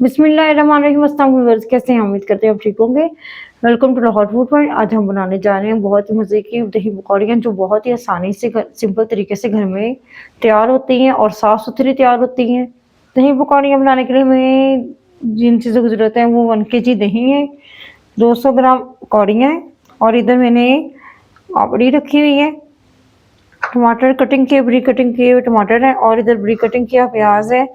बिस्मिल्लाहिर्रहमानिर्रहीम। अस्सलाम वालेकुम। कैसे हैं? उम्मीद करते हैं आप ठीक होंगे। Welcome to Lahore food point. आज हम बनाने जा रहे हैं बहुत ही मज़े की दही पकौड़ियाँ, जो बहुत ही आसानी से सिंपल तरीके से घर में तैयार होती हैं और साफ़ सुथरी तैयार होती हैं। दही पकौड़ियाँ बनाने के लिए हमें जिन चीज़ों की ज़रूरत है वो 1 केजी दही है, 200 ग्राम पकौड़ियाँ हैं और इधर मैंने पापड़ी रखी हुई है, टमाटर कटिंग किए, बरीक कटिंग किए हुए टमाटर है और इधर बरीक कटिंग किया प्याज है,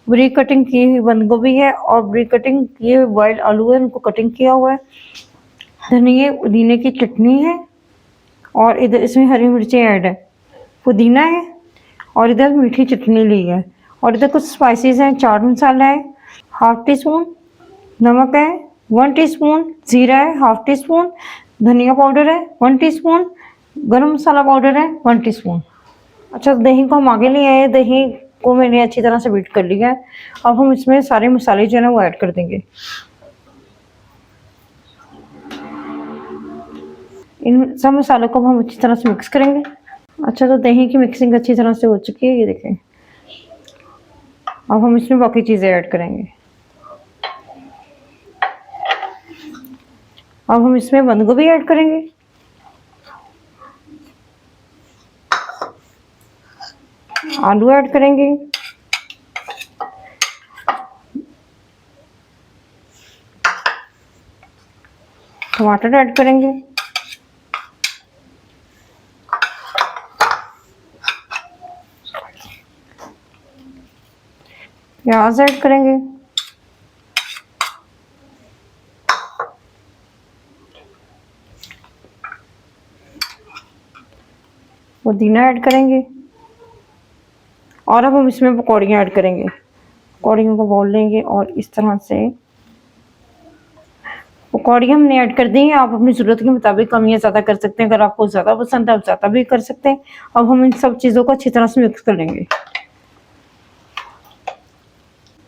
बरीक कटिंग की हुई बंद गोभी है और बरीक कटिंग किए हुए बॉइल्ड आलू है, उनको कटिंग किया हुआ है। धनिए पुदीने की चटनी है और इधर इसमें हरी मिर्चें ऐड है, पुदीना है और इधर मीठी चटनी ली है और इधर कुछ स्पाइसेस हैं। चाट मसाला है, हाफ टी स्पून नमक है, 1 टीस्पून जीरा है, हाफ टी स्पून धनिया पाउडर है, 1 टीस्पून गरम मसाला पाउडर है, 1 टीस्पून। अच्छा, दही को हम आगे ले आए। दही को मैंने अच्छी तरह से बीट कर लिया है। अब हम इसमें सारे मसाले जो है ना वो ऐड कर देंगे। इन सब मसालों को हम अच्छी तरह से मिक्स करेंगे। अच्छा, तो दही की मिक्सिंग अच्छी तरह से हो चुकी है, ये देखें। अब हम इसमें बाकी चीज़ें ऐड करेंगे। अब हम इसमें बंद गोभी ऐड करेंगे, आलू ऐड करेंगे, टमाटर ऐड करेंगे, प्याज ऐड करेंगे, पुदीना ऐड करेंगे और अब हम इसमें पकौड़ियाँ ऐड करेंगे। पकौड़ियों को बोल लेंगे और इस तरह से पकौड़ियाँ हमने ऐड कर दी हैं। आप अपनी ज़रूरत के मुताबिक कम या ज़्यादा कर सकते हैं। अगर आपको ज़्यादा पसंद है आप ज़्यादा भी कर सकते हैं। अब हम इन सब चीज़ों को अच्छी तरह से मिक्स कर लेंगे।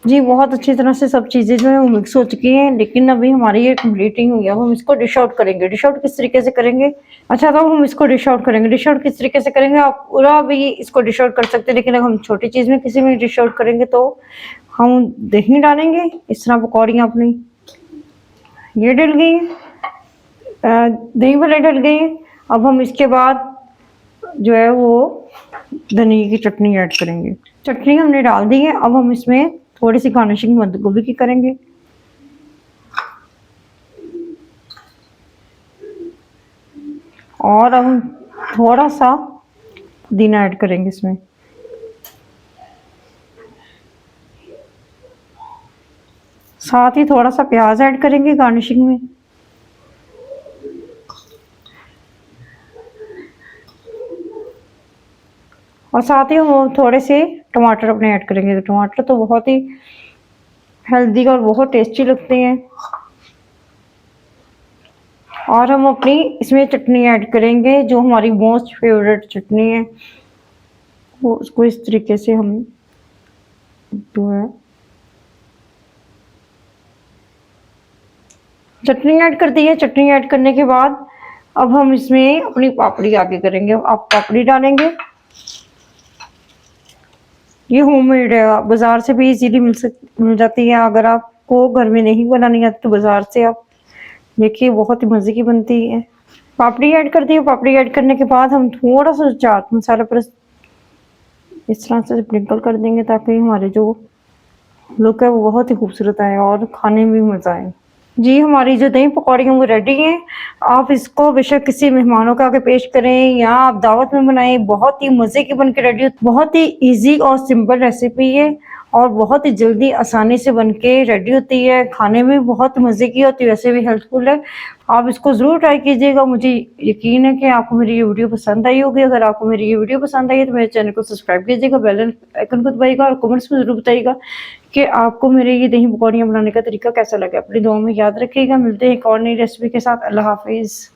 जी, बहुत अच्छी तरह से सब चीज़ें जो है वो मिक्स हो चुकी हैं, लेकिन अभी हमारी ये कंप्लीट नहीं हुई है। अब हम इसको डिश आउट करेंगे। डिश आउट किस तरीके से करेंगे? अच्छा, तो हम इसको डिश आउट करेंगे। डिश आउट किस तरीके से करेंगे? आप पूरा भी इसको डिश आउट कर सकते हैं, लेकिन अगर हम छोटी चीज़ में किसी में डिश आउट करेंगे तो हम दही डालेंगे। इस तरह पकौड़ियाँ अपनी ये डल गई हैं, दही वाले डल गई हैं। अब हम इसके बाद जो है वो धनिया की चटनी ऐड करेंगे। चटनी हमने डाल दी है। अब हम इसमें थोड़ी सी गार्निशिंग बंद गोभी की करेंगे और अब हम थोड़ा सा पुदीना ऐड करेंगे इसमें। साथ ही थोड़ा सा प्याज ऐड करेंगे गार्निशिंग में और साथ ही हम थोड़े से टमाटर अपने ऐड करेंगे। तो टमाटर तो बहुत ही हेल्दी और बहुत टेस्टी लगते हैं। और हम अपनी इसमें चटनी ऐड करेंगे, जो हमारी मोस्ट फेवरेट चटनी है, वो उसको इस तरीके से हम जो है चटनी ऐड कर दी है। चटनी ऐड करने के बाद अब हम इसमें अपनी पापड़ी आगे करेंगे। आप पापड़ी डालेंगे। ये होममेड है, बाजार से भी इजीली मिल जाती है। अगर आपको घर में नहीं बनानी आती तो बाजार से आप देखिए, बहुत ही मज़े की बनती है। पापड़ी ऐड कर दी। पापड़ी ऐड करने के बाद हम थोड़ा सा चाट मसाला पर इस तरह से स्प्रिंकल कर देंगे, ताकि हमारे जो लुक है वो बहुत ही खूबसूरत आए और खाने में भी मज़ा आए। जी, हमारी जो दही पकौड़ी है वो रेडी हैं। आप इसको बेशक किसी मेहमानों के आगे पेश करें या आप दावत में बनाएं, बहुत ही मज़े की बन के रेडी हो। बहुत ही इजी और सिंपल रेसिपी है और बहुत ही जल्दी आसानी से बन के रेडी होती है। खाने में बहुत मज़े की होती है, वैसे भी हेल्थफुल है। आप इसको ज़रूर ट्राई कीजिएगा। मुझे यकीन है कि आपको मेरी ये वीडियो पसंद आई होगी। अगर आपको मेरी ये वीडियो पसंद आई है तो मेरे चैनल को सब्सक्राइब कीजिएगा, बेल आइकन को दबाइएगा और कमेंट्स में ज़रूर बताइएगा कि आपको मेरे ये दही पकौड़ियाँ बनाने का तरीका कैसा लगा। अपनी दुआ में याद रखिएगा। मिलते हैं एक और नई रेसिपी के साथ। अल्लाह हाफिज़।